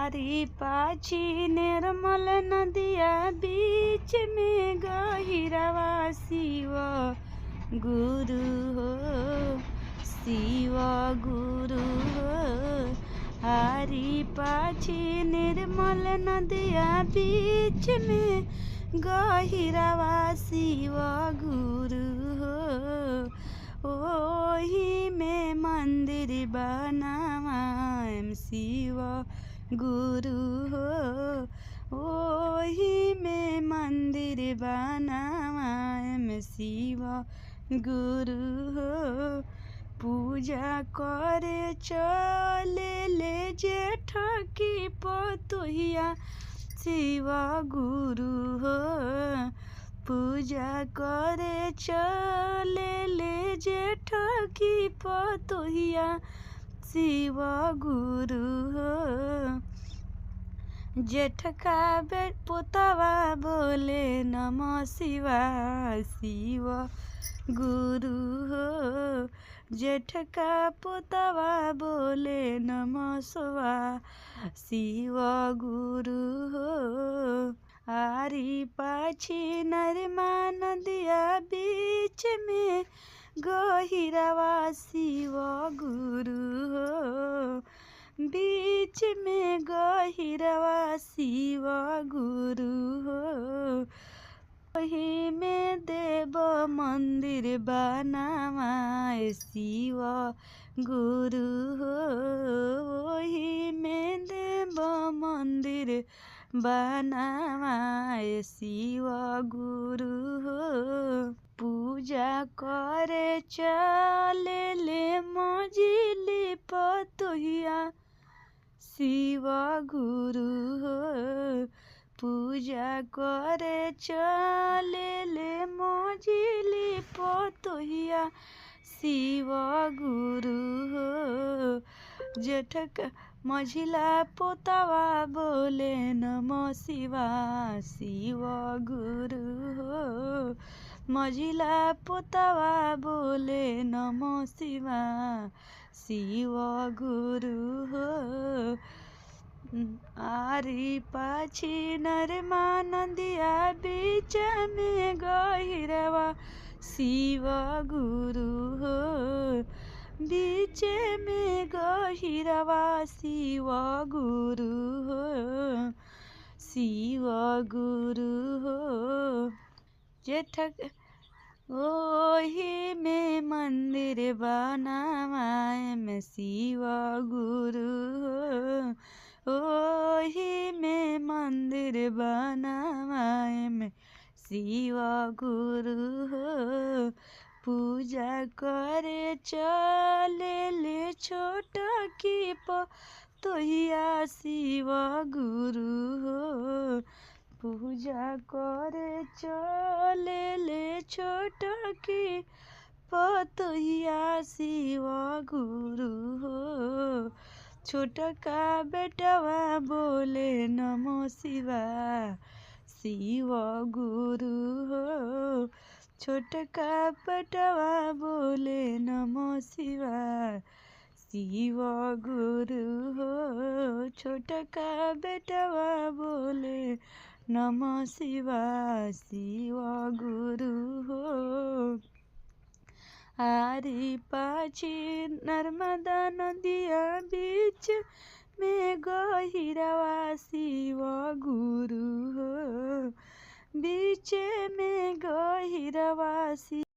आरी पाछी निर्मल नदिया बीच में गहिरवा शिव गुरु हो, शिव गुरु हो। आरी पाछी निर्मल नदिया बीच में गहिरवा शिव गुरु हो। ओही में मंदिर बनावाएम शिव गुरु हो। ओही में मंदिर बनावाएम शिव गुरु हो। पूजा करे चले ले जेठ की पतोहिया शिव गुरु हो। पूजा करे चले ले जेठ की पतोहिया शिव गुरु हो। जेठ का पोतवा बोले नमः शिवाय शिव गुरु हो। जेठ का पोतवा बोले नमः शिवाय शिव गुरु हो। आरी पाछी नरमा नदिया बीच में गहिरवा शिव गुरु हो। बीच में गहिरवा शिव गुरु हो। ओही में देव मंदिर बनावाए शिव गुरु हो। ओही में देव मंदिर बनावाए शिव गुरु हो। पूजा करे चले ले मझिली पतोहिया शिव गुरु हो। पूजा करे चले ले मझिली पतोहिया शिव गुरु हो। जेठ का मझिला पोतवा बोले नमः शिवाय शिव गुरु हो। मझिला पोतवा बोले नमः शिवाय शिव गुरु हो। आरी पाछी नरमा नदिया बीच में गहिरवा शिव गुरु हो। बीच में गहिरवा शिव गुरु हो। शिव गुरु हो। जेठ ओही में मंदिर बनावाएम शिव गुरु हो। ओही में मंदिर बनावाएम शिव गुरु हो। पूजा करे चले ले छोट की पतोहिया शिव गुरु हो। पूजा करे चले ले छोट की पतोहिया शिव गुरु हो। छोटा का बेटवा बोले नमः शिवाय शिव गुरु हो। छोटा का बेटवा बोले नमः शिवाय शिव गुरु हो। छोटा का बेटवा बोले नमः शिवाय शिव गुरु हो। आरी पाछी नर्मदा नदिया बीच में गहिरवा शिव गुरु हो। बीच में गहिरवा शिव